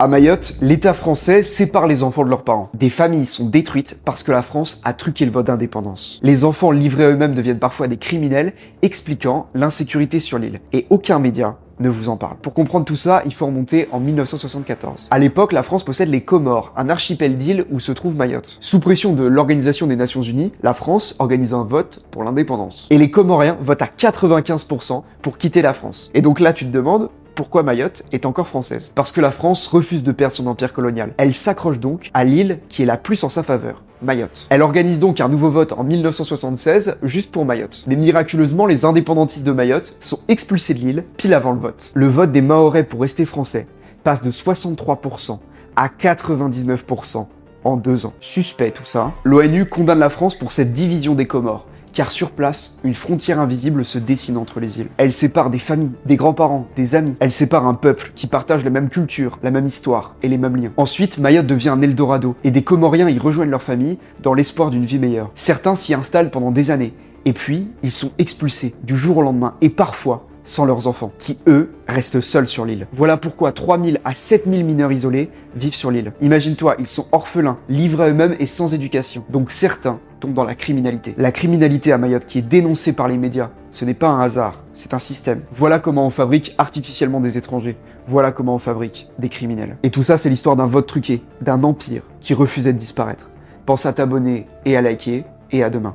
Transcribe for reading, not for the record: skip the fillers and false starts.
À Mayotte, l'État français sépare les enfants de leurs parents. Des familles sont détruites parce que la France a truqué le vote d'indépendance. Les enfants livrés à eux-mêmes deviennent parfois des criminels, expliquant l'insécurité sur l'île. Et aucun média ne vous en parle. Pour comprendre tout ça, il faut remonter en 1974. À l'époque, la France possède les Comores, un archipel d'îles où se trouve Mayotte. Sous pression de l'Organisation des Nations Unies, la France organise un vote pour l'indépendance. Et les Comoriens votent à 95% pour quitter la France. Et donc là, tu te demandes, pourquoi Mayotte est encore française? Parce que la France refuse de perdre son empire colonial. Elle s'accroche donc à l'île qui est la plus en sa faveur, Mayotte. Elle organise donc un nouveau vote en 1976, juste pour Mayotte. Mais miraculeusement, les indépendantistes de Mayotte sont expulsés de l'île pile avant le vote. Le vote des Mahorais pour rester français passe de 63% à 99% en 2 ans. Suspect tout ça. L'ONU condamne la France pour cette division des Comores, car sur place, une frontière invisible se dessine entre les îles. Elle sépare des familles, des grands-parents, des amis. Elle sépare un peuple qui partage la même culture, la même histoire et les mêmes liens. Ensuite, Mayotte devient un Eldorado, et des Comoriens y rejoignent leur famille dans l'espoir d'une vie meilleure. Certains s'y installent pendant des années, et puis ils sont expulsés du jour au lendemain, et parfois sans leurs enfants, qui eux restent seuls sur l'île. Voilà pourquoi 3000 à 7000 mineurs isolés vivent sur l'île. Imagine-toi, ils sont orphelins, livrés à eux-mêmes et sans éducation. Donc certains tombent dans la criminalité. La criminalité à Mayotte qui est dénoncée par les médias, ce n'est pas un hasard, c'est un système. Voilà comment on fabrique artificiellement des étrangers. Voilà comment on fabrique des criminels. Et tout ça, c'est l'histoire d'un vote truqué, d'un empire qui refusait de disparaître. Pense à t'abonner et à liker, et à demain.